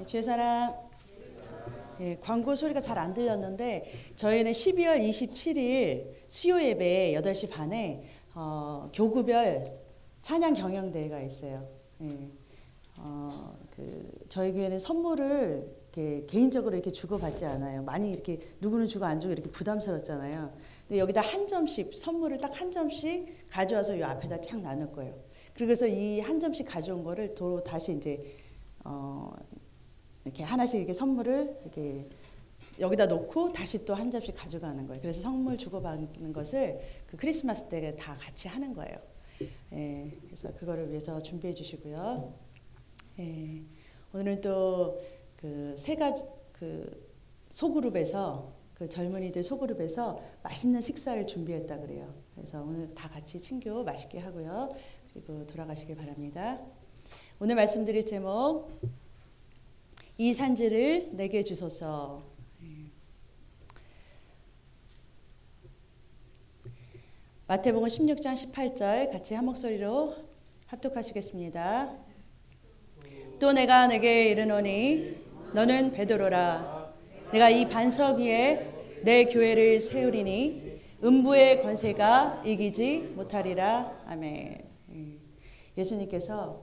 네, 주의 사랑. 네, 광고 소리가 잘 안 들렸는데 저희는 12월 27일 수요 예배 8시 반에 교구별 찬양 경영대회가 있어요. 네, 저희 교회는 선물을 이렇게 개인적으로 이렇게 주고받지 않아요. 많이 이렇게 누구는 주고 안 주고 이렇게 부담스럽잖아요. 근데 여기다 한 점씩 선물을 딱 한 점씩 가져와서 이 앞에다 쫙 나눌 거예요. 그래서 이 한 점씩 가져온 거를 또 다시 이제 이렇게 하나씩 이렇게 선물을 이렇게 여기다 놓고 다시 또 한 점씩 가져가는 거예요. 그래서 선물 주고받는 것을 그 크리스마스 때 다 같이 하는 거예요. 예, 그래서 그거를 위해서 준비해 주시고요. 예, 오늘은 또 그 세 가지 그 소그룹에서 그 젊은이들 소그룹에서 맛있는 식사를 준비했다 그래요. 그래서 오늘 다 같이 친교 맛있게 하고요. 그리고 돌아가시길 바랍니다. 오늘 말씀드릴 제목 이 산지를 내게 주소서. 마태복음 16장 18절 같이 한 목소리로 합독하시겠습니다. 또 내가 내게 이르노니 너는 베드로라. 내가 이 반석 위에 내 교회를 세우리니 음부의 권세가 이기지 못하리라. 아멘. 예수님께서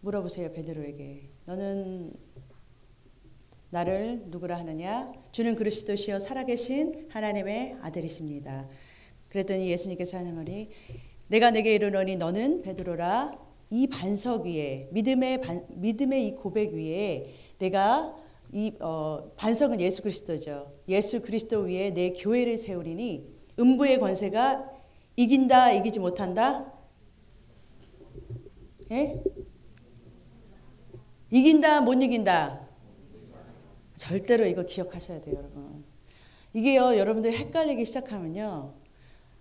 물어보세요. 베드로에게. 너는 나를 누구라 하느냐? 주는 그리스도시요 살아계신 하나님의 아들이십니다. 그랬더니 예수님께서 하는 말이 내가 내게 이르노니 너는 베드로라. 이 반석 위에 믿음의 이 고백 위에 내가 이 반석은 예수 그리스도죠. 예수 그리스도 위에 내 교회를 세우리니 음부의 권세가 이긴다 이기지 못한다? 예? 이긴다 못 이긴다? 절대로 이거 기억하셔야 돼요, 여러분. 이게요, 여러분들 헷갈리기 시작하면요,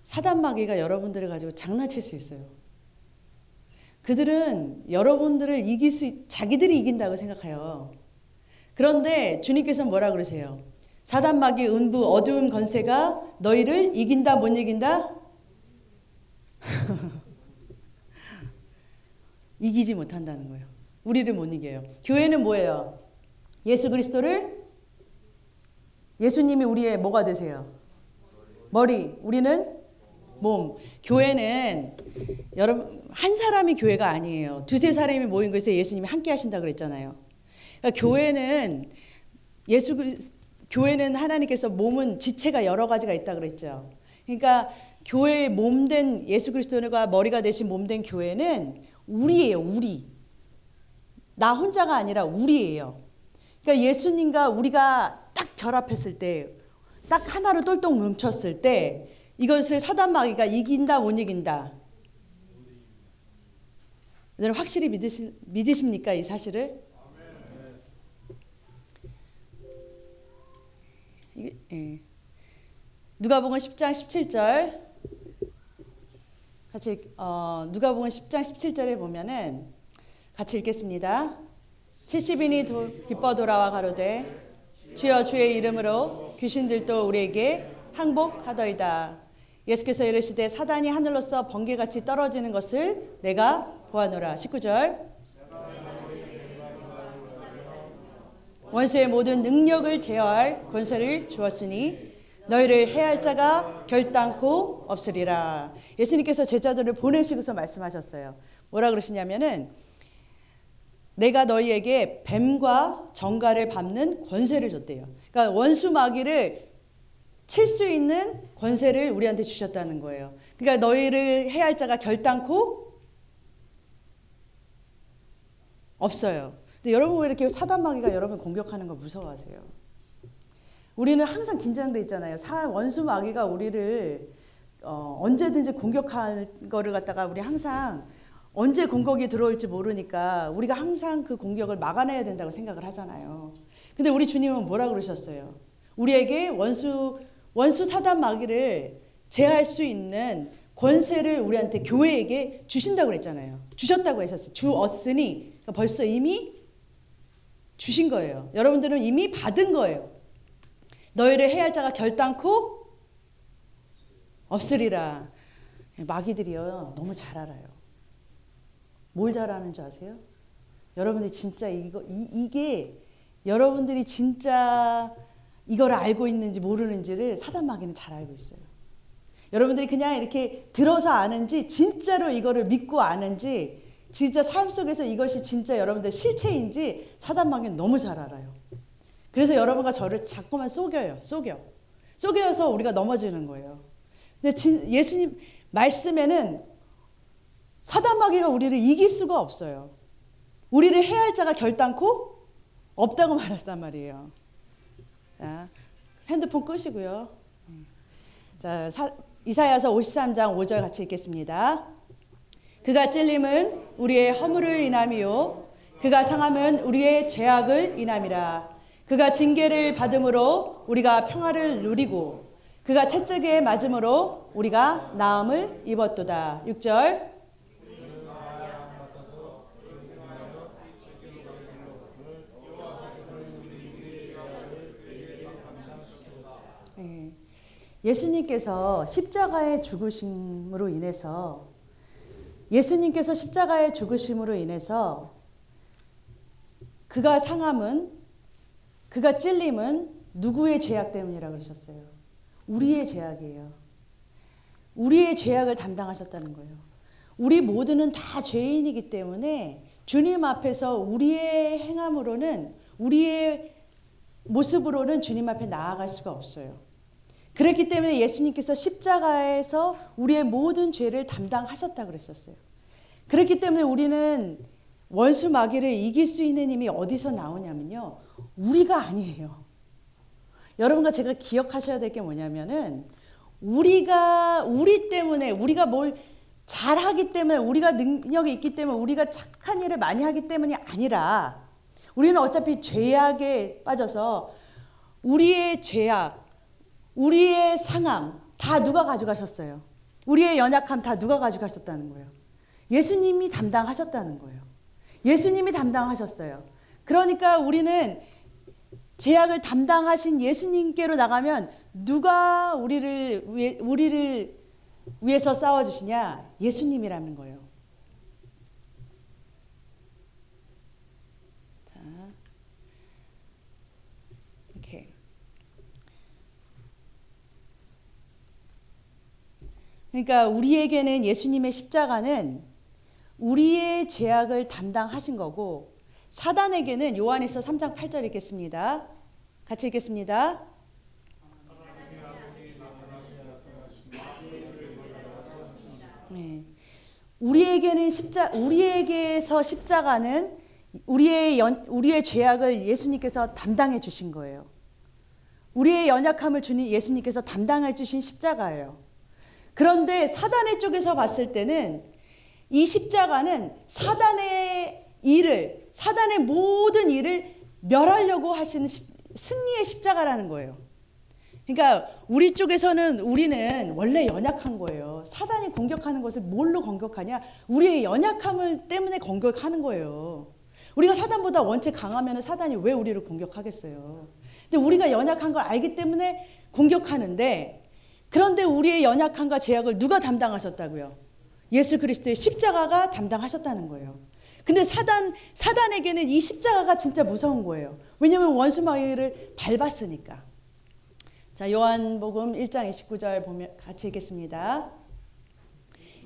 사단 마귀가 여러분들을 가지고 장난칠 수 있어요. 그들은 여러분들을 자기들이 이긴다고 생각해요. 그런데 주님께서는 뭐라 그러세요? 사단 마귀 음부 어두운 권세가 너희를 이긴다 못 이긴다? 이기지 못한다는 거예요. 우리를 못 이겨요. 교회는 뭐예요? 예수 그리스도를 예수님이 우리의 뭐가 되세요? 머리. 우리는 몸. 교회는 여러분 한 사람이 교회가 아니에요. 두세 사람이 모인 것에서 예수님이 함께 하신다 그랬잖아요. 그러니까 교회는 하나님께서 몸은 지체가 여러 가지가 있다 그랬죠. 그러니까 교회의 몸된 예수 그리스도가 머리가 되신 몸된 교회는 우리예요. 우리. 나 혼자가 아니라 우리예요. 그러니까 예수님과 우리가 딱 결합했을 때, 딱 하나로 똘똘 뭉쳤을 때 이것을 사단 마귀가 이긴다 못 이긴다. 여러분 확실히 믿으십니까 이 사실을? 예. 누가복음 10장 17절 같이 누가복음 10장 17절에 보면은 같이 읽겠습니다. 70인이 기뻐 돌아와 가로되 주여 주의 이름으로 귀신들도 우리에게 항복하더이다. 예수께서 이르시되 사단이 하늘로서 번개같이 떨어지는 것을 내가 보아노라. 19절 원수의 모든 능력을 제어할 권세를 주었으니 너희를 해할 자가 결단코 없으리라. 예수님께서 제자들을 보내시고서 말씀하셨어요. 뭐라 그러시냐면은 내가 너희에게 뱀과 정갈을 밟는 권세를 줬대요. 그러니까 원수 마귀를 칠 수 있는 권세를 우리한테 주셨다는 거예요. 그러니까 너희를 해할 자가 결단코 없어요. 근데 여러분 왜 이렇게 사단 마귀가 여러분 공격하는 거 무서워하세요? 우리는 항상 긴장돼 있잖아요. 원수 마귀가 우리를 언제든지 공격할 거를 갖다가 우리 항상 언제 공격이 들어올지 모르니까 우리가 항상 그 공격을 막아내야 된다고 생각을 하잖아요. 근데 우리 주님은 뭐라 그러셨어요? 우리에게 원수 사단 마귀를 제할 수 있는 권세를 우리한테 교회에게 주신다고 그랬잖아요. 주셨다고 하셨어요. 주었으니 그러니까 벌써 이미 주신 거예요. 여러분들은 이미 받은 거예요. 너희를 해할 자가 결단코 없으리라. 마귀들이요 너무 잘 알아요. 뭘 잘 아는 줄 아세요? 여러분들이 진짜 이게 여러분들이 진짜 이걸 알고 있는지 모르는지를 사단마귀는 잘 알고 있어요. 여러분들이 그냥 이렇게 들어서 아는지 진짜로 이거를 믿고 아는지 진짜 삶 속에서 이것이 진짜 여러분들 실체인지 사단마귀는 너무 잘 알아요. 그래서 여러분과 저를 자꾸만 속여서 우리가 넘어지는 거예요. 근데 예수님 말씀에는 사단마귀가 우리를 이길 수가 없어요. 우리를 해할 자가 결단코 없다고 말했단 말이에요. 자, 핸드폰 끄시고요. 자, 이사야서 53장 5절 같이 읽겠습니다. 그가 찔림은 우리의 허물을 인함이요 그가 상함은 우리의 죄악을 인함이라. 그가 징계를 받음으로 우리가 평화를 누리고 그가 채찍에 맞음으로 우리가 나음을 입었도다. 6절. 예수님께서 십자가의 죽으심으로 인해서 그가 상함은 그가 찔림은 누구의 죄악 때문이라고 그러셨어요? 우리의 죄악이에요. 우리의 죄악을 담당하셨다는 거예요. 우리 모두는 다 죄인이기 때문에 주님 앞에서 우리의 행함으로는 우리의 모습으로는 주님 앞에 나아갈 수가 없어요. 그렇기 때문에 예수님께서 십자가에서 우리의 모든 죄를 담당하셨다고 그랬었어요. 그렇기 때문에 우리는 원수 마귀를 이길 수 있는 힘이 어디서 나오냐면요. 우리가 아니에요. 여러분과 제가 기억하셔야 될 게 뭐냐면은 우리 때문에 우리가 뭘 잘하기 때문에 우리가 능력이 있기 때문에 우리가 착한 일을 많이 하기 때문이 아니라 우리는 어차피 죄악에 빠져서 우리의 죄악 우리의 상함 다 누가 가져가셨어요? 우리의 연약함 다 누가 가져가셨다는 거예요? 예수님이 담당하셨다는 거예요. 예수님이 담당하셨어요. 그러니까 우리는 죄악을 담당하신 예수님께로 나가면 누가 우리를 위해서 싸워주시냐? 예수님이라는 거예요. 자, 이렇게. 그러니까 우리에게는 예수님의 십자가는 우리의 죄악을 담당하신 거고 사단에게는 요한일서 3장 8절 읽겠습니다. 같이 읽겠습니다. 네. 우리에게서 십자가는 우리의 죄악을 예수님께서 담당해 주신 거예요. 우리의 연약함을 예수님께서 담당해 주신 십자가예요. 그런데 사단의 쪽에서 봤을 때는 이 십자가는 사단의 모든 일을 멸하려고 하시는 승리의 십자가라는 거예요. 그러니까 우리 쪽에서는 우리는 원래 연약한 거예요. 사단이 공격하는 것을 뭘로 공격하냐? 우리의 연약함을 때문에 공격하는 거예요. 우리가 사단보다 원체 강하면 사단이 왜 우리를 공격하겠어요? 근데 우리가 연약한 걸 알기 때문에 공격하는데 그런데 우리의 연약함과 죄악을 누가 담당하셨다고요? 예수 그리스도의 십자가가 담당하셨다는 거예요. 근데 사단에게는 이 십자가가 진짜 무서운 거예요. 왜냐하면 원수 마귀를 밟았으니까. 자, 요한복음 1장 29절 보면 같이 읽겠습니다.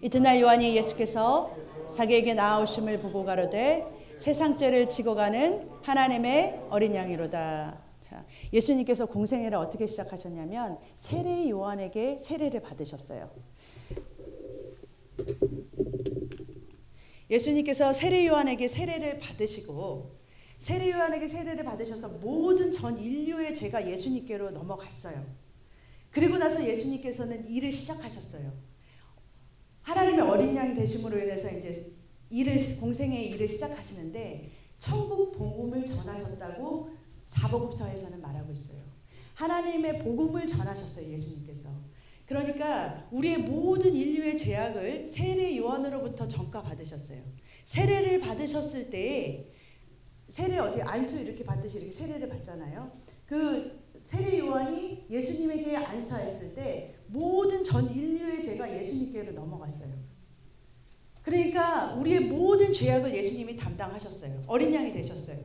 이튿날 요한이 예수께서 자기에게 나아오심을 보고 가로되 세상 죄를 지고 가는 하나님의 어린 양이로다. 자, 예수님께서 공생애를 어떻게 시작하셨냐면 세례 요한에게 세례를 받으셨어요. 예수님께서 세례 요한에게 세례를 받으시고 세례 요한에게 세례를 받으셔서 모든 전 인류의 죄가 예수님께로 넘어갔어요. 그리고 나서 예수님께서는 일을 시작하셨어요. 하나님의 어린 양이 되심으로 인해서 이제 공생의 일을 시작하시는데 천국 복음을 전하셨다고 사복음서에서는 말하고 있어요. 하나님의 복음을 전하셨어요, 예수님께서. 그러니까 우리의 모든 인류의 죄악을 세례 요한으로부터 전가받으셨어요. 세례를 받으셨을 때 세례 어떻게 안수 이렇게 받듯이 이렇게 세례를 받잖아요. 그 세례 요한이 예수님에게 안수하였을 때 모든 전 인류의 죄가 예수님께로 넘어갔어요. 그러니까 우리의 모든 죄악을 예수님이 담당하셨어요. 어린 양이 되셨어요.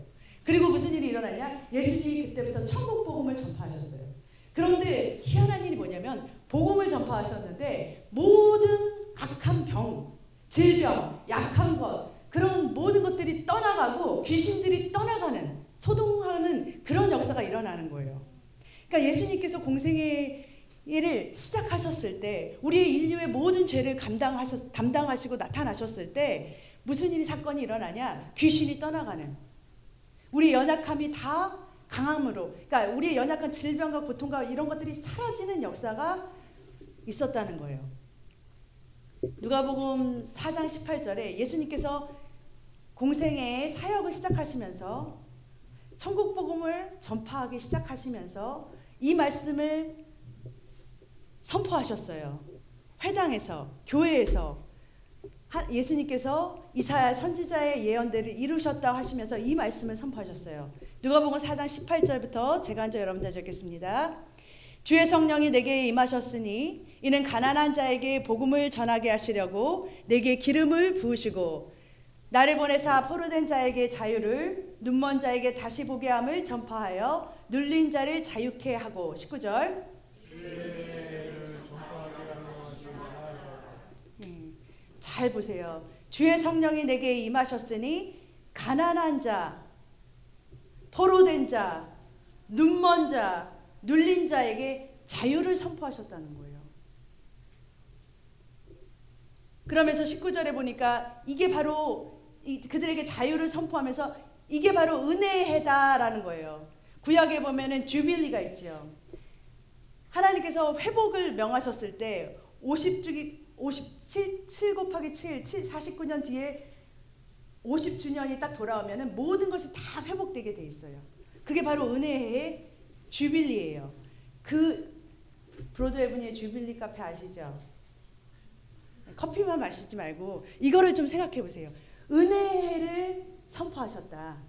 그리고 무슨 일이 일어나냐? 예수님이 그때부터 천국 복음을 전파하셨어요. 그런데 희한한 일이 뭐냐면 복음을 전파하셨는데 모든 악한 병, 질병, 약한 것, 그런 모든 것들이 떠나가고 귀신들이 떠나가는, 소동하는 그런 역사가 일어나는 거예요. 그러니까 예수님께서 공생의 일을 시작하셨을 때, 우리의 인류의 모든 죄를 담당하시고 나타나셨을 때 무슨 일이 사건이 일어나냐? 귀신이 떠나가는, 우리의 연약함이 다 강함으로, 그러니까 우리의 연약한 질병과 고통과 이런 것들이 사라지는 역사가 있었다는 거예요. 누가복음 4장 18절에 예수님께서 공생애의 사역을 시작하시면서 천국 복음을 전파하기 시작하시면서 이 말씀을 선포하셨어요. 회당에서, 교회에서 예수님께서 이사야 선지자의 예언들을 이루셨다고 하시면서 이 말씀을 선포하셨어요. 누가복음 4장 18절부터 제가 먼저 여러분들 적겠습니다. 주의 성령이 내게 임하셨으니 이는 가난한 자에게 복음을 전하게 하시려고 내게 기름을 부으시고 나를 보내사 포로된 자에게 자유를, 눈먼 자에게 다시 보게 함을 전파하여 눌린 자를 자유케 하고. 19절. 잘 보세요. 주의 성령이 내게 임하셨으니 가난한 자, 포로된 자, 눈먼 자, 눌린 자에게 자유를 선포하셨다는 거예요. 그러면서 19절에 보니까 이게 바로 그들에게 자유를 선포하면서 이게 바로 은혜의 해다라는 거예요. 구약에 보면은 주빌리가 있죠. 하나님께서 회복을 명하셨을 때 7 곱하기 7, 49년 뒤에 50주년이 딱 돌아오면은 모든 것이 다 회복되게 돼 있어요. 그게 바로 은혜의 주빌리예요. 그 브로드웨분의 주빌리 카페 아시죠? 커피만 마시지 말고 이거를 좀 생각해 보세요. 은혜의 해를 선포하셨다.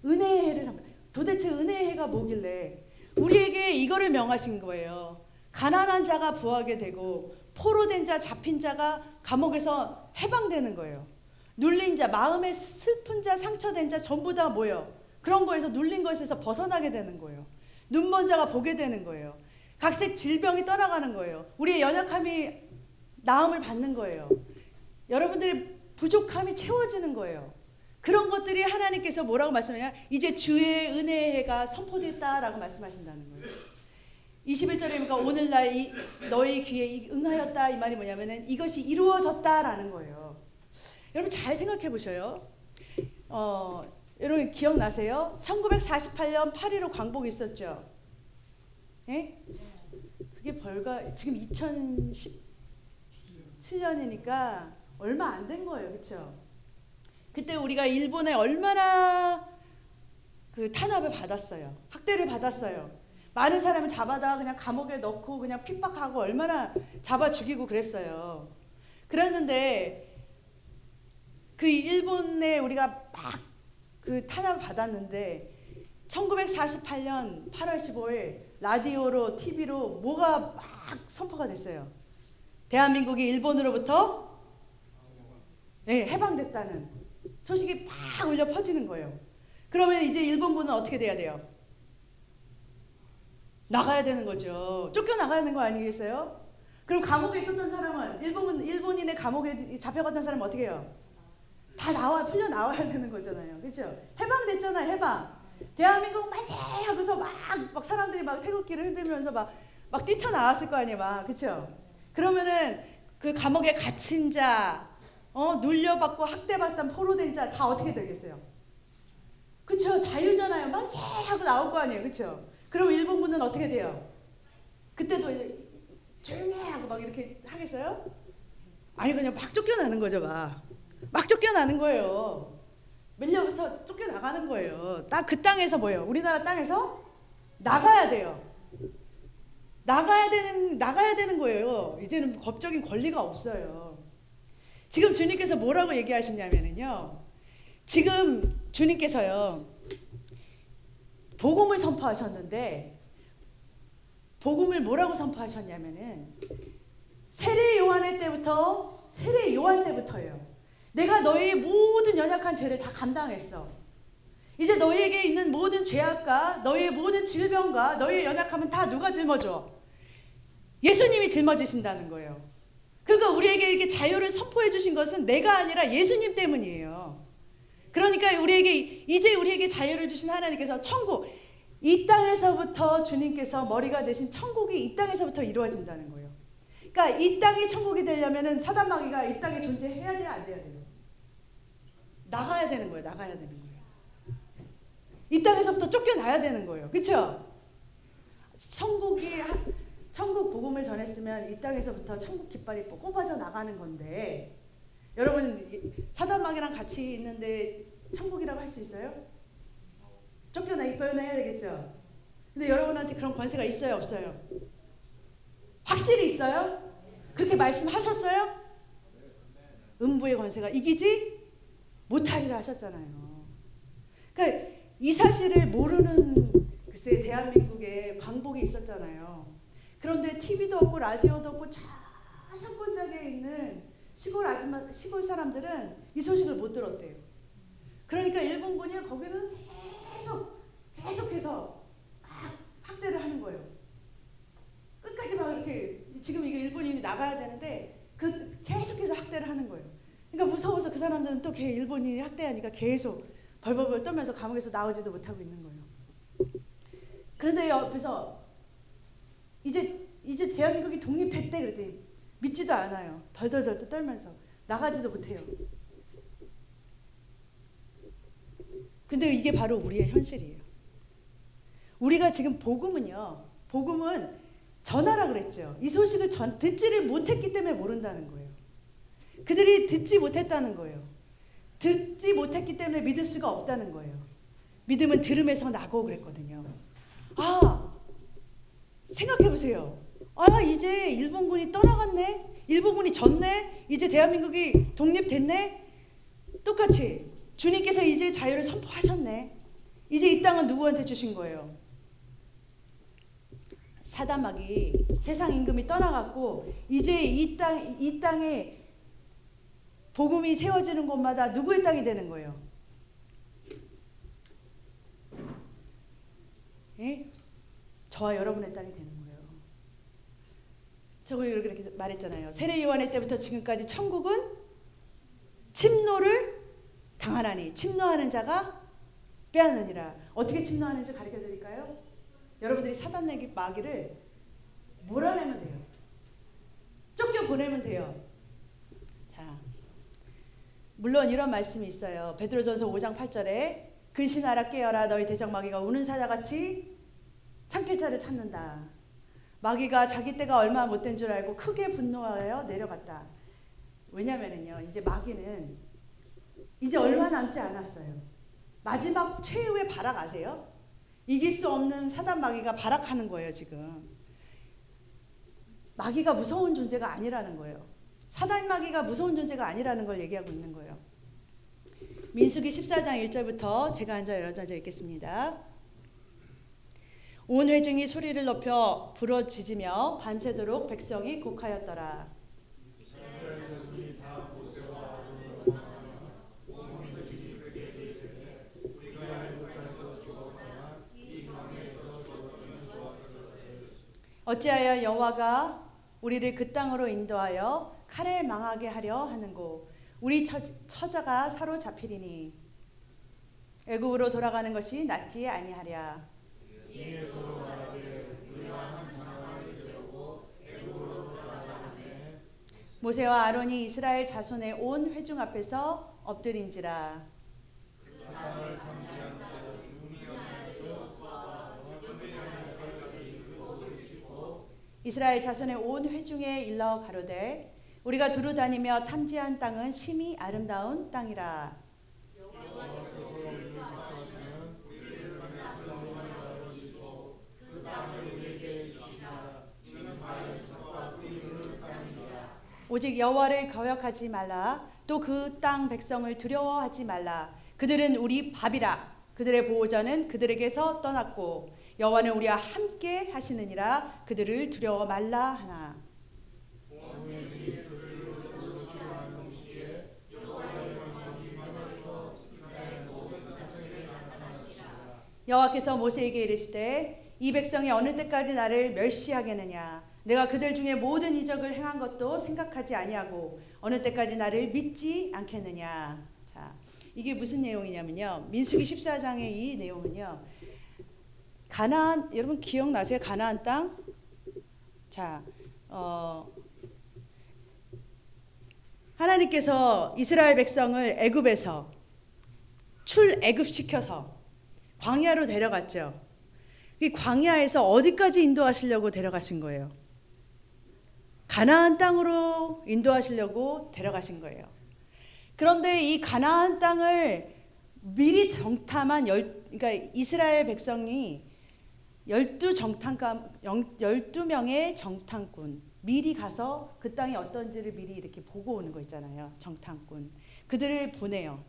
은혜의 해를 선포. 도대체 은혜의 해가 뭐길래 우리에게 이거를 명하신 거예요. 가난한 자가 부하게 되고 포로된 자, 잡힌 자가 감옥에서 해방되는 거예요. 눌린 자, 마음에 슬픈 자, 상처된 자 전부 다 뭐예요? 그런 거에서 눌린 것에서 벗어나게 되는 거예요. 눈먼 자가 보게 되는 거예요. 각색 질병이 떠나가는 거예요. 우리의 연약함이 나음을 받는 거예요. 여러분들의 부족함이 채워지는 거예요. 그런 것들이 하나님께서 뭐라고 말씀하냐? 이제 주의 은혜의 해가 선포됐다라고 말씀하신다는 거예요. 21절에 보니까 오늘날 너희 귀에 응하였다 이 말이 뭐냐면은 이것이 이루어졌다라는 거예요. 여러분 잘 생각해 보셔요. 여러분 기억나세요? 1948년 8.15 광복 있었죠? 예? 그게 지금 2017년이니까 얼마 안 된 거예요. 그렇죠? 그때 우리가 일본에 얼마나 그 탄압을 받았어요. 학대를 받았어요. 많은 사람을 잡아다 그냥 감옥에 넣고 그냥 핍박하고 얼마나 잡아 죽이고 그랬어요. 그랬는데 그 일본에 우리가 막 그 탄압을 받았는데 1948년 8월 15일 라디오로 TV로 뭐가 막 선포가 됐어요. 대한민국이 일본으로부터 해방됐다는 소식이 막 울려 퍼지는 거예요. 그러면 이제 일본군은 어떻게 돼야 돼요? 나가야 되는 거죠. 쫓겨나가야 되는 거 아니겠어요? 그럼 감옥에 있었던 사람은 일본인의 감옥에 잡혀갔던 사람은 어떻게 해요? 다 풀려 나와야 되는 거잖아요. 그렇죠? 해방됐잖아요. 해방. 대한민국 만세 하고서 막 사람들이 막 태극기를 흔들면서 막 뛰쳐나왔을 거 아니에요. 그렇죠? 그러면은 그 감옥에 갇힌 자, 눌려받고 학대받던 포로된 자 다 어떻게 되겠어요? 그렇죠? 자유잖아요. 만세 하고 나올 거 아니에요. 그렇죠? 그럼 일본군은 어떻게 돼요? 그때도 조용히 해 하고 막 이렇게 하겠어요? 아니 그냥 막 쫓겨나는 거죠. 막 쫓겨나는 거예요. 밀려서 쫓겨나가는 거예요. 그 땅에서 뭐예요? 우리나라 땅에서 나가야 돼요. 나가야 되는 거예요. 이제는 법적인 권리가 없어요. 지금 주님께서 뭐라고 얘기하시냐면요. 지금 주님께서요. 복음을 선포하셨는데 복음을 뭐라고 선포하셨냐면은 세례 요한 때부터요. 내가 너희의 모든 연약한 죄를 다 감당했어. 이제 너희에게 있는 모든 죄악과 너희의 모든 질병과 너희의 연약함은 다 누가 짊어져? 예수님이 짊어지신다는 거예요. 그러니까 우리에게 이렇게 자유를 선포해 주신 것은 내가 아니라 예수님 때문이에요. 그러니까 이제 우리에게 자유를 주신 하나님께서 천국, 이 땅에서부터 주님께서 머리가 되신 천국이 이 땅에서부터 이루어진다는 거예요. 그러니까 이 땅이 천국이 되려면은 사단 마귀가 이 땅에 존재해야 돼요, 안 돼야 돼요? 나가야 되는 거예요. 나가야 되는 거예요. 이 땅에서부터 쫓겨나야 되는 거예요. 그렇죠? 천국 복음을 전했으면 이 땅에서부터 천국 깃발이 뽑아져 나가는 건데, 여러분 사단 마귀랑 같이 있는데 천국이라고 할 수 있어요? 쫓겨나야 되겠죠? 근데 여러분한테 그런 권세가 있어요, 없어요? 확실히 있어요? 그렇게 말씀하셨어요? 음부의 권세가 이기지 못하리라 하셨잖아요. 그러니까 이 사실을 모르는 글쎄 대한민국에 광복이 있었잖아요. 그런데 TV도 없고 라디오도 없고 저 산골짜기에 있는 시골 사람들은 이 소식을 못 들었대요. 그러니까 일본군이 거기는 계속해서 막 학대를 하는 거예요. 끝까지 막 이렇게 지금 이게 일본인이 나가야 되는데 계속해서 학대를 하는 거예요. 그러니까 무서워서 그 사람들은 또 일본인이 학대하니까 계속 벌벌벌 떨면서 감옥에서 나오지도 못하고 있는 거예요. 그런데 옆에서 이제 대한민국이 독립됐대 그랬더니 믿지도 않아요. 덜덜덜 떨면서 나가지도 못해요. 근데 이게 바로 우리의 현실이에요. 우리가 지금 복음은 전하라 그랬죠. 이 소식을 듣지를 못했기 때문에 모른다는 거예요. 그들이 듣지 못했다는 거예요. 듣지 못했기 때문에 믿을 수가 없다는 거예요. 믿음은 들음에서 나고 그랬거든요. 생각해 보세요. 이제 일본군이 떠나갔네? 일본군이 졌네? 이제 대한민국이 독립됐네? 똑같이 주님께서 이제 자유를 선포하셨네. 이제 이 땅은 누구한테 주신 거예요? 사단 마귀 세상 임금이 떠나갔고 이제 이 땅에 복음이 세워지는 곳마다 누구의 땅이 되는 거예요? 예? 저와 여러분의 땅이 되는 거예요. 저거 이렇게 말했잖아요. 세례 요한의 때부터 지금까지 천국은 침노를 당하나니 침노하는 자가 빼앗느니라. 어떻게 침노하는지 가르쳐 드릴까요? 여러분들이 사단 마귀를 몰아내면 돼요. 쫓겨 보내면 돼요. 자, 물론 이런 말씀이 있어요. 베드로전서 5장 8절에 근신하라 깨어라 너희 대적 마귀가 우는 사자같이 삼킬 자를 찾는다. 마귀가 자기 때가 얼마 못된 줄 알고 크게 분노하여 내려갔다. 왜냐면은요, 이제 마귀는 이제 얼마 남지 않았어요. 마지막 최후의 발악 아세요? 이길 수 없는 사단 마귀가 발악하는 거예요, 지금. 마귀가 무서운 존재가 아니라는 거예요. 사단 마귀가 무서운 존재가 아니라는 걸 얘기하고 있는 거예요. 민수기 14장 1절부터 제가 앉아 읽겠습니다. 온 회중이 소리를 높여 부르짖으며 밤새도록 백성이 곡하였더라. 어찌하여 여호와가 우리를 그 땅으로 인도하여 칼에 망하게 하려 하는고 우리 처자가 사로잡히리니 애굽으로 돌아가는 것이 낫지 아니하랴. 모세와 아론이 이스라엘 자손의 온 회중 앞에서 엎드린지라. 이스라엘 자손의 온 회중에 일러 가로되 우리가 두루 다니며 탐지한 땅은 심히 아름다운 땅이라. 오직 여호와를 거역하지 말라. 또 그 땅 백성을 두려워하지 말라. 그들은 우리 밥이라. 그들의 보호자는 그들에게서 떠났고 여호와는 우리와 함께 하시느니라. 그들을 두려워 말라 하나. 여호와께서 모세에게 이르시되 이 백성이 어느 때까지 나를 멸시하겠느냐. 내가 그들 중에 모든 이적을 행한 것도 생각하지 아니하고 어느 때까지 나를 믿지 않겠느냐. 자, 이게 무슨 내용이냐면요. 민수기 14장의 이 내용은요. 가나안, 여러분 기억나세요? 가나안 땅? 자, 하나님께서 이스라엘 백성을 애굽에서 출애굽시켜서 광야로 데려갔죠. 이 광야에서 어디까지 인도하시려고 데려가신 거예요? 가나안 땅으로 인도하시려고 데려가신 거예요. 그런데 이 가나안 땅을 미리 정탐한 그러니까 이스라엘 백성이 12명의 정탐꾼 미리 가서 그 땅이 어떤지를 미리 이렇게 보고 오는 거 있잖아요. 정탐꾼. 그들을 보내요.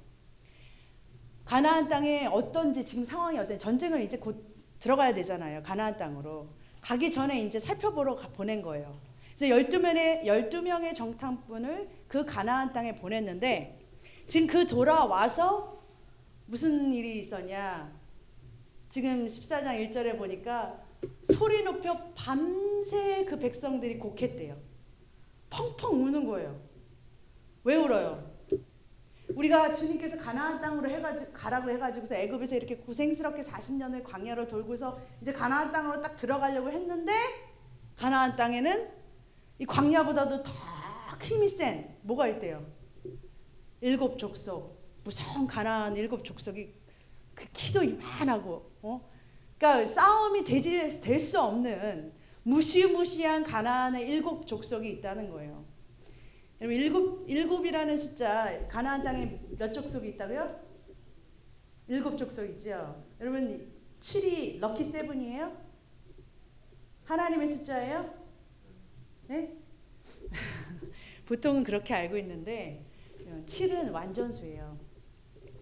가나안 땅에 어떤지 지금 상황이 어떤지 전쟁을 이제 곧 들어가야 되잖아요. 가나안 땅으로. 가기 전에 이제 살펴보러 보낸 거예요. 그래서 12명의 정탐꾼을 그 가나안 땅에 보냈는데 지금 그 돌아와서 무슨 일이 있었냐. 지금 14장 1절에 보니까 소리 높여 밤새 그 백성들이 곡했대요. 펑펑 우는 거예요. 왜 울어요? 우리가 주님께서 가나안 땅으로 가라고 해가지고서 애굽에서 이렇게 고생스럽게 40년을 광야로 돌고서 이제 가나안 땅으로 딱 들어가려고 했는데 가나안 땅에는 이 광야보다도 더 힘이 센 뭐가 있대요? 7 족속, 무서운 가나안 7 족속이 그 키도 이만하고, 그러니까 싸움이 될 수 없는 무시무시한 가나안의 7 족속이 있다는 거예요. 여러분 7이라는 숫자 가나안 땅에 몇 족속이 있다고요? 7 족속 있죠. 여러분 7이 럭키 7이에요? 하나님의 숫자예요? 네? 보통은 그렇게 알고 있는데 7은 완전수예요.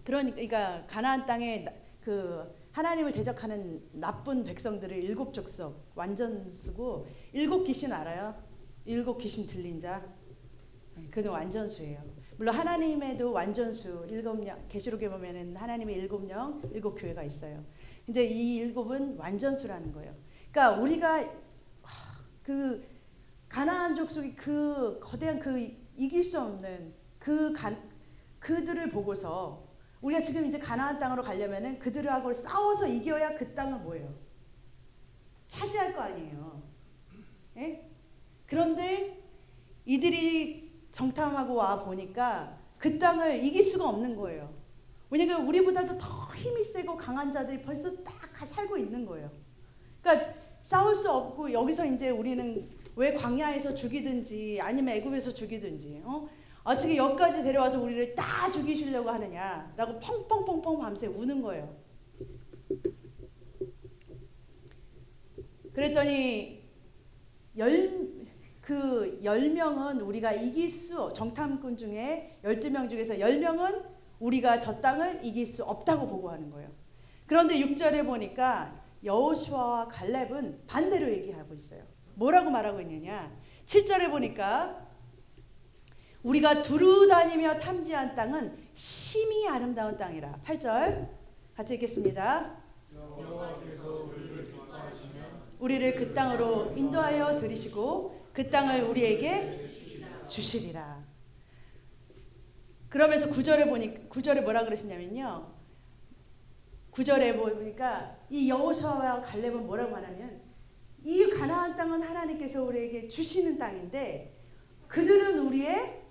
그러니까 가나안 땅에 그 하나님을 대적하는 나쁜 백성들을 7 족속 완전수고 7 귀신 알아요? 7 귀신 들린 자. 그는 완전수예요. 물론 하나님에도 완전수 7명 계시록에 보면은 하나님의 7명 7 교회가 있어요. 근데 이 7은 완전수라는 거예요. 그러니까 우리가 그 가나안 족속이 그 거대한 그 이길 수 없는 그들을 보고서 우리가 지금 이제 가나안 땅으로 가려면은 그들하고 싸워서 이겨야 그 땅을 뭐예요? 차지할 거 아니에요. 예? 그런데 이들이 정탐하고 와 보니까 그 땅을 이길 수가 없는 거예요. 왜냐하면 우리보다도 더 힘이 세고 강한 자들이 벌써 딱 살고 있는 거예요. 그러니까 싸울 수 없고 여기서 이제 우리는 왜 광야에서 죽이든지 아니면 애굽에서 죽이든지 어떻게 여기까지 데려와서 우리를 다 죽이시려고 하느냐라고 펑펑펑펑 밤새 우는 거예요. 그랬더니 10명은 우리가 이길 수 정탐꾼 중에 12명 중에서 10명은 우리가 저 땅을 이길 수 없다고 보고하는 거예요. 그런데 6절에 보니까 여호수아와 갈렙은 반대로 얘기하고 있어요. 뭐라고 말하고 있느냐? 7절에 보니까 우리가 두루 다니며 탐지한 땅은 심히 아름다운 땅이라. 8절 같이 읽겠습니다. 여호와께서 우리를 기뻐하시며 우리를 그 땅으로 인도하여 들이시고 그 땅을 우리에게 주시리라. 그러면서 9절에 뭐라 그러시냐면요. 9절에 보니까 이 여호수아와 갈렙은 뭐라고 말하면 이 가나안 땅은 하나님께서 우리에게 주시는 땅인데 그들은 우리의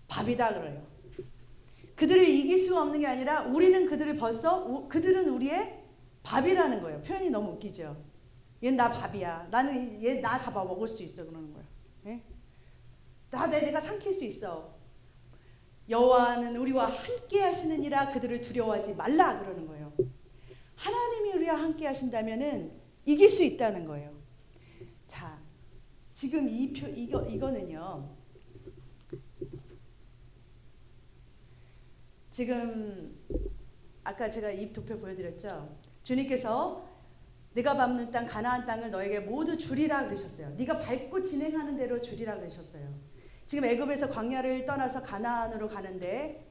밥이다 그래요. 그들을 이길 수가 없는 게 아니라 우리는 그들을 그들은 우리의 밥이라는 거예요. 표현이 너무 웃기죠. 얘는 나 밥이야. 나는 얘 나 잡아 먹을 수 있어 그러는 거예요. 예? 내가 삼킬 수 있어. 여호와는 우리와 함께 하시느니라 그들을 두려워하지 말라 그러는 거예요. 하나님이 우리와 함께 하신다면은 이길 수 있다는 거예요. 자, 지금 이거는요. 지금 아까 제가 이 도표 보여드렸죠. 주님께서 네가 밟는 땅 가나안 땅을 너에게 모두 주리라 그러셨어요. 네가 밟고 진행하는 대로 주리라 그러셨어요. 지금 애굽에서 광야를 떠나서 가나안으로 가는데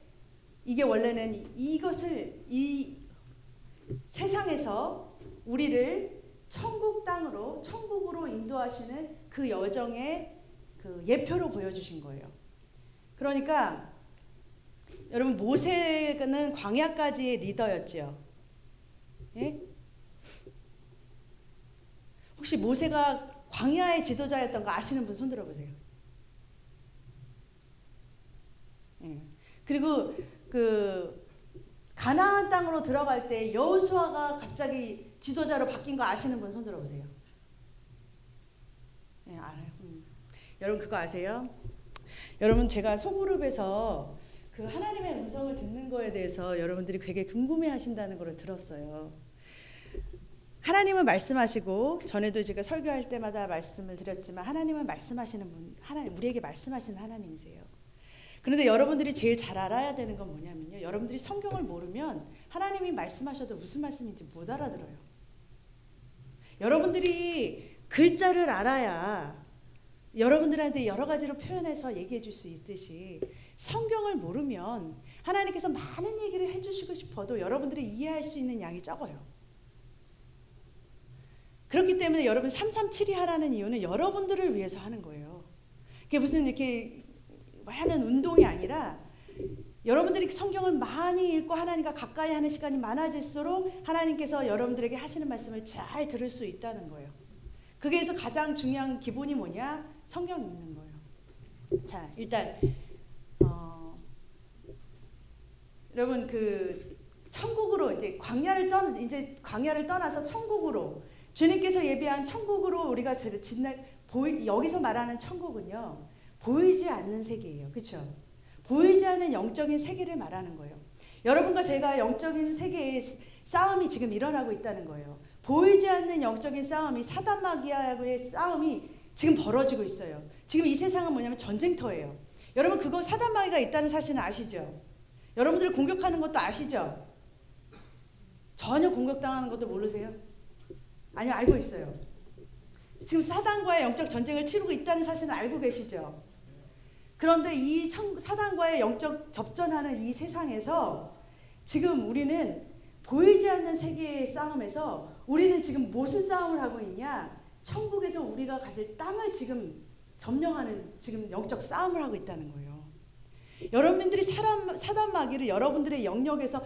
이게 원래는 땅에서 우리를 천국 땅으로, 천국으로 인도하시는 그 여정의 그 예표로 보여주신 거예요. 그러니까 여러분, 모세는 광야까지의 리더였죠. 예? 혹시 모세가 광야의 지도자였던 거 아시는 분 손 들어보세요. 예. 그리고 그 가나안 땅으로 들어갈 때 여호수아가 갑자기 지도자로 바뀐 거 아시는 분 손 들어보세요. 예, 알아요. 여러분 그거 아세요? 여러분, 제가 소그룹에서 그 하나님의 음성을 듣는 거에 대해서 여러분들이 되게 궁금해 하신다는 걸 들었어요. 하나님은 말씀하시고, 전에도 제가 설교할 때마다 말씀을 드렸지만 하나님은 말씀하시는 분, 하나님, 우리에게 말씀하시는 하나님이세요. 그런데 여러분들이 제일 잘 알아야 되는 건 뭐냐면요, 여러분들이 성경을 모르면 하나님이 말씀하셔도 무슨 말씀인지 못 알아들어요. 여러분들이 글자를 알아야 여러분들한테 여러 가지로 표현해서 얘기해 줄 수 있듯이, 성경을 모르면 하나님께서 많은 얘기를 해주시고 싶어도 여러분들이 이해할 수 있는 양이 적어요. 그렇기 때문에 여러분 337이 하라는 이유는 여러분들을 위해서 하는 거예요. 그게 무슨 이렇게 하는 운동이 아니라, 여러분들이 성경을 많이 읽고 하나님과 가까이 하는 시간이 많아질수록 하나님께서 여러분들에게 하시는 말씀을 잘 들을 수 있다는 거예요. 그게서 가장 중요한 기본이 뭐냐? 성경 읽는 거예요. 자, 일단 여러분 그 천국으로 이제 광야를 떠나서 천국으로, 주님께서 예비한 천국으로 우리가 여기서 말하는 천국은요, 보이지 않는 세계예요. 그렇죠? 보이지 않는 영적인 세계를 말하는 거예요. 여러분과 제가 영적인 세계의 싸움이 지금 일어나고 있다는 거예요. 보이지 않는 영적인 싸움이, 사단 마귀와의 싸움이 지금 벌어지고 있어요. 지금 이 세상은 뭐냐면 전쟁터예요. 여러분, 그거 사단 마귀가 있다는 사실은 아시죠? 여러분들을 공격하는 것도 아시죠? 전혀 공격당하는 것도 모르세요? 아니요, 알고 있어요. 지금 사단과의 영적 전쟁을 치르고 있다는 사실은 알고 계시죠? 그런데 이 사단과의 영적 접전하는 이 세상에서 지금 우리는 보이지 않는 세계의 싸움에서, 우리는 지금 무슨 싸움을 하고 있냐? 천국에서 우리가 가질 땅을 지금 점령하는 지금 영적 싸움을 하고 있다는 거예요. 여러분들이 사단 마귀를 여러분들의 영역에서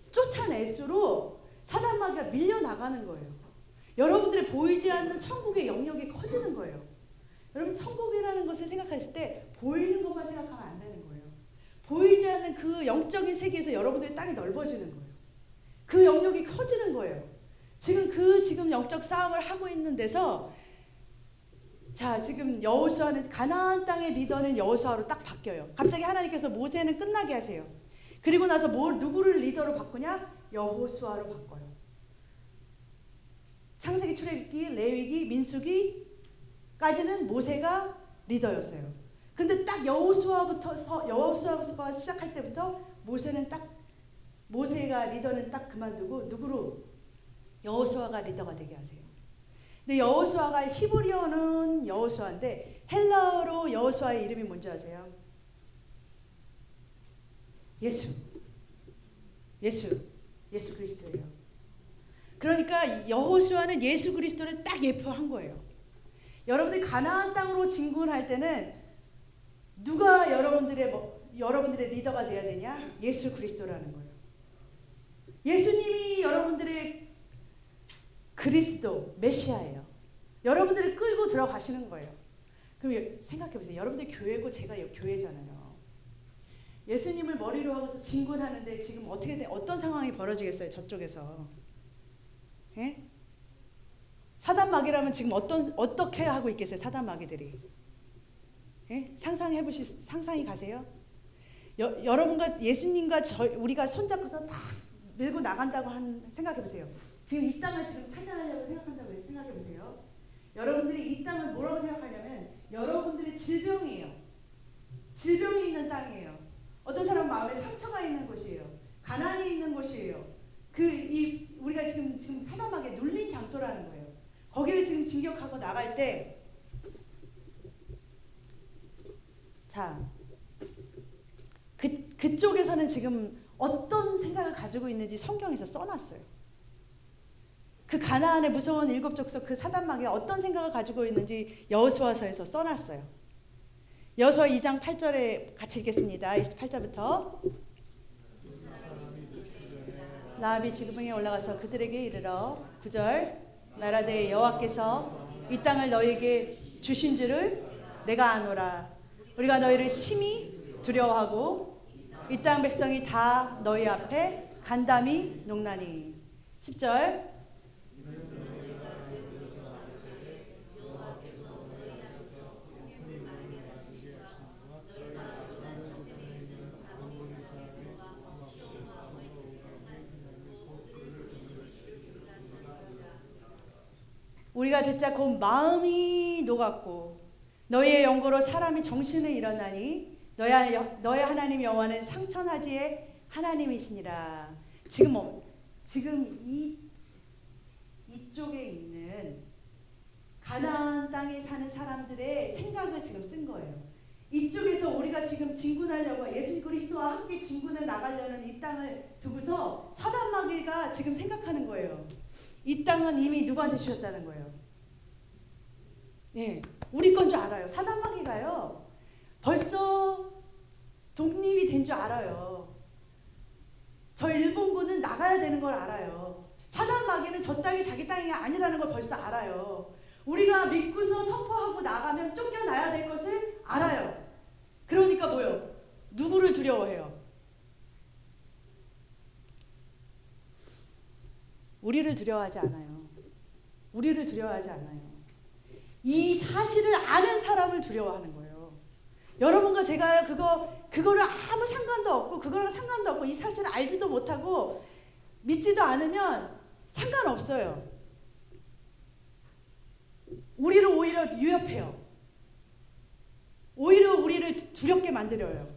쫓아낼수록 사단 마귀가 밀려나가는 거예요. 여러분들의 보이지 않는 천국의 영역이 커지는 거예요. 여러분, 천국이라는 것을 생각했을 때 보이는 것만 생각하면 안 되는 거예요. 보이지 않는 그 영적인 세계에서 여러분들의 땅이 넓어지는 거예요. 그 영역이 커지는 거예요. 지금 영적 싸움을 하고 있는 데서, 자, 지금 여호수아는, 가나안 땅의 리더는 여호수아로 딱 바뀌어요. 갑자기 하나님께서 모세는 끝나게 하세요. 그리고 나서 누구를 리더로 바꾸냐? 여호수아로 바꿔요. 창세기, 출애굽기, 레위기, 민수기까지는 모세가 리더였어요. 근데 딱 여호수아부터 시작할 때부터 모세가 리더는 딱 그만두고 누구로? 여호수아가 리더가 되게 하세요. 근데 여호수아가, 히브리어는 여호수아인데 헬라어로 여호수아의 이름이 뭔지 아세요? 예수 그리스도예요. 그러니까 여호수아는 예수 그리스도를 딱 예표한 거예요. 여러분들이 가나안 땅으로 진군할 때는 누가 여러분들의 리더가 되어야 되냐? 예수 그리스도라는 거예요. 예수님이 여러분들의 그리스도, 메시아예요. 여러분들을 끌고 들어가시는 거예요. 그럼 생각해 보세요. 여러분들 교회고 제가 교회잖아요. 예수님을 머리로 하고서 진군하는데 지금 어떤 상황이 벌어지겠어요? 저쪽에서. 예? 사단 마귀라면 지금 어떻게 하고 있겠어요? 사단 마귀들이. 예? 상상이 가세요? 여러분과 예수님과 우리가 손잡고서 딱 밀고 나간다고 생각해 보세요. 지금 이 땅을 지금 차지하려고 생각한다고 생각해 보세요. 여러분들이 이 땅을 뭐라고 생각하냐면 여러분들의 질병이에요. 질병이 있는 땅이에요. 어떤 사람 마음에 상처가 있는 곳이에요. 가난이 있는 곳이에요. 우리가 지금 사단 마귀에 눌린 장소라는 거예요. 거기를 지금 진격하고 나갈 때, 자, 그쪽에서는 지금 어떤 생각을 가지고 있는지 성경에서 써놨어요. 그 가나안의 무서운 일곱 족속 그 사단마귀가 어떤 생각을 가지고 있는지 여호수아서에서 써놨어요. 여호수아 2장 8절에 같이 읽겠습니다. 8절부터. 라합이 지붕에 올라가서 그들에게 이르러 9절 나라대 여호와께서 이 땅을 너희에게 주신 줄을 내가 아노라. 우리가 너희를 심히 두려워하고 이 땅 백성이 다 너희 앞에 간담이 녹나니. 10절 우리가 듣자 곧 마음이 녹았고 너희의 연고로 사람이 정신을 잃었나니 너희 하나님 여호와는 상천하지의 하나님이시니라. 지금 이쪽에 있는 가나안 땅에 사는 사람들의 생각을 지금 쓴 거예요. 이쪽에서 우리가 지금 진군하려고 예수 그리스도와 함께 진군을 나가려는 이 땅을 두고서 사단마귀가 지금 생각하는 거예요. 이 땅은 이미 누구한테 주셨다는 거예요. 예, 우리 건 줄 알아요. 사단마귀가요. 벌써 독립이 된 줄 알아요. 저 일본군은 나가야 되는 걸 알아요. 사단마귀는 저 땅이 자기 땅이 아니라는 걸 벌써 알아요. 우리가 믿고서 선포하고 나가면 쫓겨나야 될 것을 알아요. 그러니까 뭐요? 누구를 두려워해요? 우리를 두려워하지 않아요. 우리를 두려워하지 않아요. 이 사실을 아는 사람을 두려워하는 거예요. 여러분과 제가 그거를 아무 상관도 없고 그거랑 상관도 없고 이 사실을 알지도 못하고 믿지도 않으면 상관없어요. 우리를 오히려 유협해요. 오히려 우리를 두렵게 만들어요.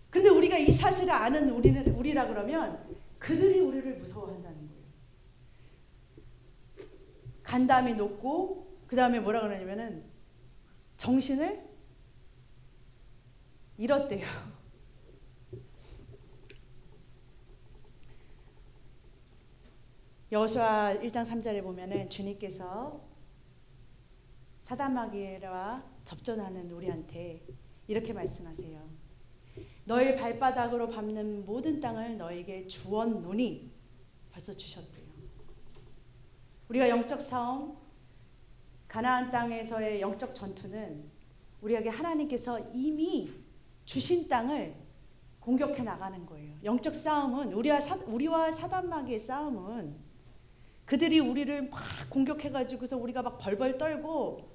근데 우리가 이 사실을 아는 우리라 그러면 그들이 우리를 무서워한다는 거예요. 간담이 높고 그 다음에 뭐라 그러냐면은 정신을 잃었대요. 여호수아 1장 3절에 보면은 주님께서 사단마귀와 접전하는 우리한테 이렇게 말씀하세요. 너의 발바닥으로 밟는 모든 땅을 너에게 주었노니 벌써 주셨대요. 우리가 영적 싸움, 가나안 땅에서의 영적 전투는 우리에게 하나님께서 이미 주신 땅을 공격해 나가는 거예요. 영적 싸움은 우리와 사단마귀의 싸움은 그들이 우리를 막 공격해가지고서 우리가 막 벌벌 떨고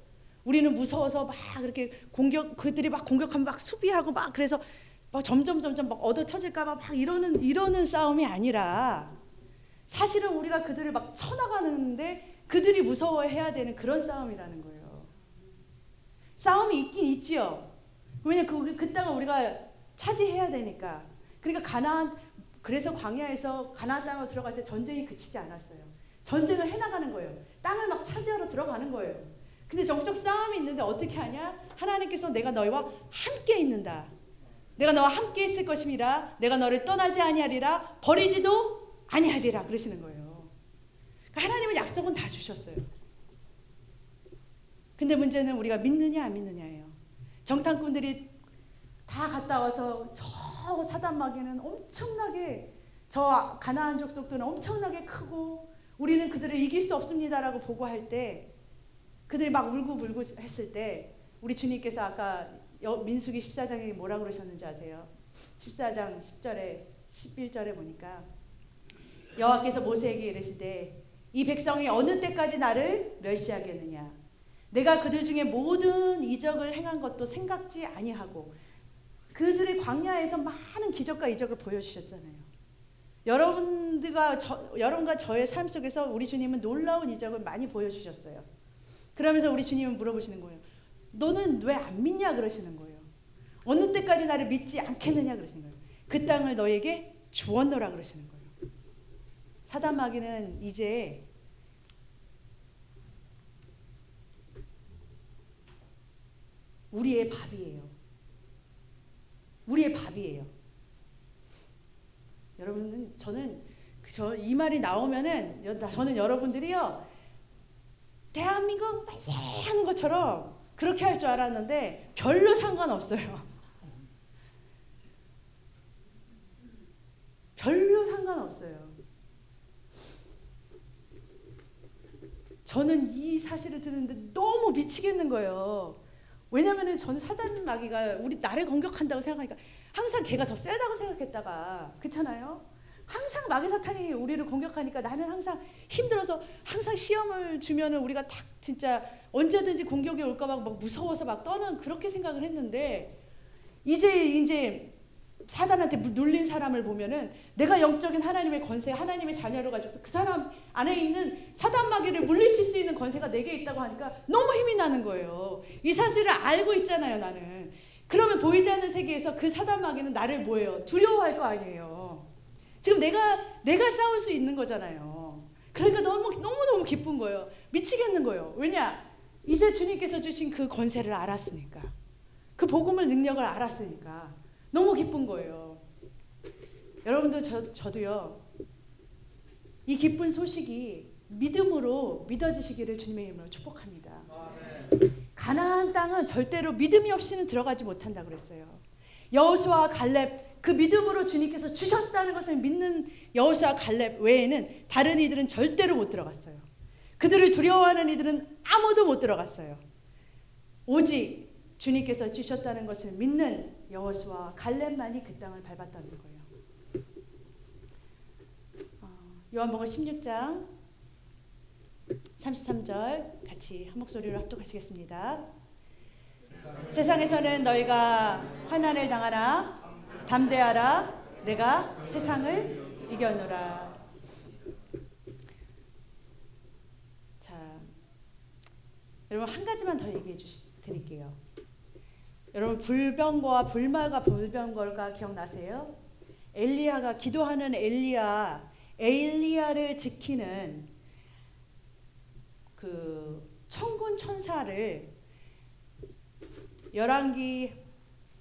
우리는 무서워서 막 이렇게 그들이 막 공격하면 막 수비하고 막 그래서 막 점점 막 얻어 터질까봐 막 이러는 싸움이 아니라 사실은 우리가 그들을 막 쳐나가는데 그들이 무서워해야 되는 그런 싸움이라는 거예요. 싸움이 있긴 있지요. 왜냐면 그 땅을 우리가 차지해야 되니까. 그러니까 그래서 광야에서 가나안 땅으로 들어갈 때 전쟁이 그치지 않았어요. 전쟁을 해나가는 거예요. 땅을 막 차지하러 들어가는 거예요. 근데 정적 싸움이 있는데 어떻게 하냐? 하나님께서 내가 너희와 함께 있는다. 내가 너와 함께 있을 것임이라. 내가 너를 떠나지 아니하리라. 버리지도 아니하리라. 그러시는 거예요. 그러니까 하나님은 약속은 다 주셨어요. 근데 문제는 우리가 믿느냐 안 믿느냐예요. 정탐꾼들이 다 갔다 와서 저 사단마귀는 엄청나게 저 가나안 족속들은 엄청나게 크고 우리는 그들을 이길 수 없습니다라고 보고할 때 그들이 막 울고불고 했을 때 우리 주님께서 아까 민수기 14장에 뭐라고 그러셨는지 아세요? 14장 10절에 11절에 보니까 여호와께서 모세에게 이르시되 이 백성이 어느 때까지 나를 멸시하겠느냐. 내가 그들 중에 모든 이적을 행한 것도 생각지 아니하고 그들의 광야에서 많은 기적과 이적을 보여주셨잖아요. 여러분과 저의 삶 속에서 우리 주님은 놀라운 이적을 많이 보여주셨어요. 그러면서 우리 주님은 물어보시는 거예요. 너는 왜 안 믿냐 그러시는 거예요. 어느 때까지 나를 믿지 않겠느냐 그러시는 거예요. 그 땅을 너에게 주었노라 그러시는 거예요. 사단마귀는 이제 우리의 밥이에요. 우리의 밥이에요. 여러분은 저는 저 이 말이 나오면은 저는 여러분들이요 대한민국 만세 하는 것처럼 그렇게 할 줄 알았는데 별로 상관없어요. 별로 상관없어요. 저는 이 사실을 듣는데 너무 미치겠는 거예요. 왜냐면은 저는 사단 마귀가 우리 나를 공격한다고 생각하니까 항상 걔가 더 세다고 생각했다가 그렇잖아요. 항상 마귀 사탄이 우리를 공격하니까 나는 항상 힘들어서 항상 시험을 주면은 우리가 딱 진짜 언제든지 공격이 올까 막 무서워서 막 떠는 그렇게 생각을 했는데 이제 사단한테 눌린 사람을 보면은 내가 영적인 하나님의 권세, 하나님의 자녀를 가져서 그 사람 안에 있는 사단 마귀를 물리칠 수 있는 권세가 내게 있다고 하니까 너무 힘이 나는 거예요. 이 사실을 알고 있잖아요, 나는. 그러면 보이지 않는 세계에서 그 사단 마귀는 나를 뭐예요? 두려워할 거 아니에요. 지금 내가 싸울 수 있는 거잖아요. 그러니까 너무 기쁜 거예요. 미치겠는 거예요. 왜냐? 이제 주님께서 주신 그 권세를 알았으니까. 그 복음의 능력을 알았으니까. 너무 기쁜 거예요. 여러분들 저도요. 이 기쁜 소식이 믿음으로 믿어지시기를 주님의 이름으로 축복합니다. 가나안 땅은 절대로 믿음이 없이는 들어가지 못한다 그랬어요. 여호수아와 갈렙 그 믿음으로 주님께서 주셨다는 것을 믿는 여호수아와 갈렙 외에는 다른 이들은 절대로 못 들어갔어요. 그들을 두려워하는 이들은 아무도 못 들어갔어요. 오직 주님께서 주셨다는 것을 믿는 여호수아와 갈렙만이 그 땅을 밟았다는 거예요. 요한복음 16장 33절 같이 한 목소리로 합독하시겠습니다. 세상에서는 너희가 환난을 당하나 담대하라 내가 세상을 이겨노라. 자, 여러분 한 가지만 더 얘기해 드릴게요. 여러분 불병거와 불말과 불병거가 기억나세요? 엘리야가 기도하는 엘리야를 지키는 그 천군 천사를 열왕기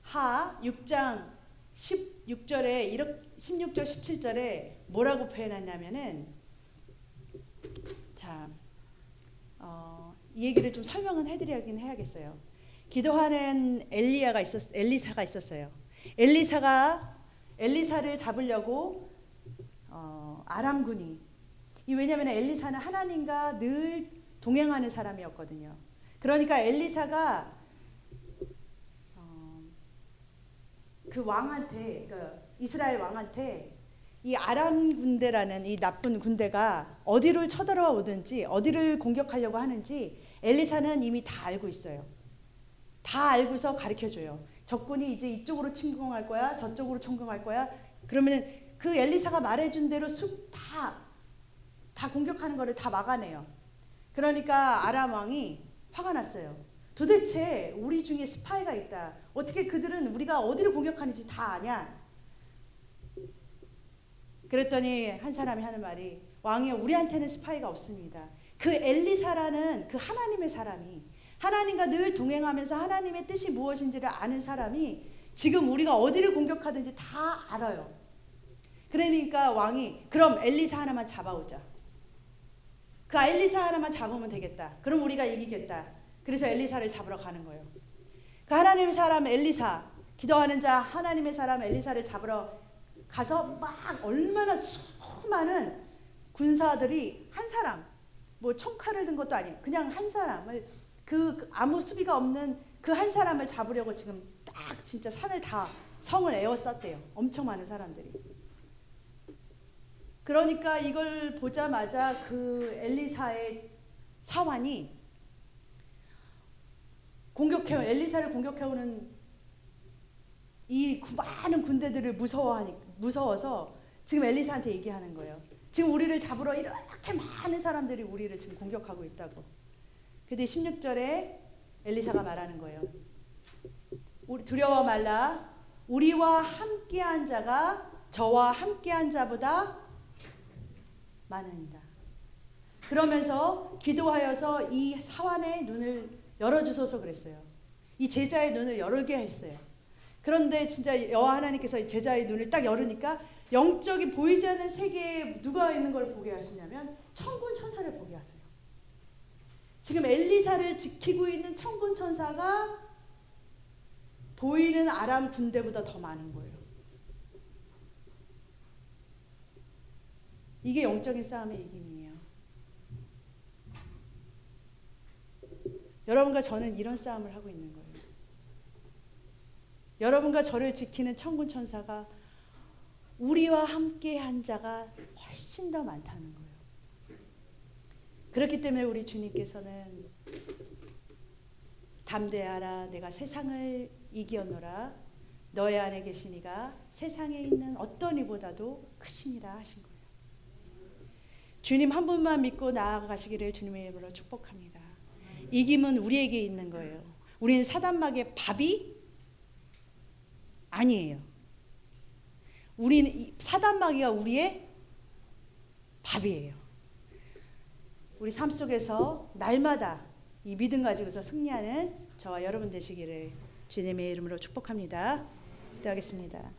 하 6장 16절에 16절 17절에 뭐라고 표현했냐면은 자, 이 얘기를 좀 설명은 해드리긴 해야겠어요. 기도하는 엘리사가 있었어요. 엘리사를 잡으려고 아람군이 왜냐하면 엘리사는 하나님과 늘 동행하는 사람이었거든요. 그러니까 엘리사가 그 왕한테 그러니까 이스라엘 왕한테 이 아람 군대라는 이 나쁜 군대가 어디를 쳐들어오든지 어디를 공격하려고 하는지 엘리사는 이미 다 알고 있어요. 다 알고서 가르쳐줘요. 적군이 이제 이쪽으로 침공할 거야, 저쪽으로 침공할 거야. 그러면 그 엘리사가 말해준 대로 다 공격하는 거를 다 막아내요. 그러니까 아람 왕이 화가 났어요. 도대체 우리 중에 스파이가 있다. 어떻게 그들은 우리가 어디를 공격하는지 다 아냐? 그랬더니 한 사람이 하는 말이 왕이여 우리한테는 스파이가 없습니다. 그 엘리사라는 그 하나님의 사람이 하나님과 늘 동행하면서 하나님의 뜻이 무엇인지를 아는 사람이 지금 우리가 어디를 공격하든지 다 알아요. 그러니까 왕이 그럼 엘리사 하나만 잡아오자. 그 엘리사 하나만 잡으면 되겠다. 그럼 우리가 이기겠다. 그래서 엘리사를 잡으러 가는 거예요. 그 하나님의 사람 엘리사, 기도하는 자 하나님의 사람 엘리사를 잡으러 가서 막 얼마나 수많은 군사들이 한 사람, 뭐 총칼을 든 것도 아니에요. 그냥 한 사람을 그 아무 수비가 없는 그 한 사람을 잡으려고 지금 딱 진짜 산을 다 성을 에워쌌대요. 엄청 많은 사람들이. 그러니까 이걸 보자마자 그 엘리사의 사환이 엘리사를 공격해오는 이 많은 군대들을 무서워서 지금 엘리사한테 얘기하는 거예요. 지금 우리를 잡으러 이렇게 많은 사람들이 우리를 지금 공격하고 있다고. 근데 16절에 엘리사가 말하는 거예요. 두려워 말라. 우리와 함께한 자가 저와 함께한 자보다 많으니라. 그러면서 기도하여서 이 사환의 눈을 열어주소서 그랬어요. 이 제자의 눈을 열게 했어요. 그런데 진짜 여호와 하나님께서 제자의 눈을 딱 열으니까 영적인 보이지 않는 세계에 누가 있는 걸 보게 하시냐면 천군 천사를 보게 하세요. 지금 엘리사를 지키고 있는 천군 천사가 보이는 아람 군대보다 더 많은 거예요. 이게 영적인 싸움의 이김이에요. 여러분과 저는 이런 싸움을 하고 있는 거예요. 여러분과 저를 지키는 천군 천사가 우리와 함께 한 자가 훨씬 더 많다는 거예요. 그렇기 때문에 우리 주님께서는 담대하라 내가 세상을 이기었노라 너의 안에 계신 이가 세상에 있는 어떤 이보다도 크심이라 하신 거예요. 주님 한 분만 믿고 나아가시기를 주님의 이름으로 축복합니다. 이김은 우리에게 있는 거예요. 우리는 사단막의 밥이 아니에요. 우리는 사단마귀가 우리의 밥이에요. 우리 삶 속에서 날마다 이 믿음 가지고서 승리하는 저와 여러분 되시기를 주님의 이름으로 축복합니다. 기도하겠습니다.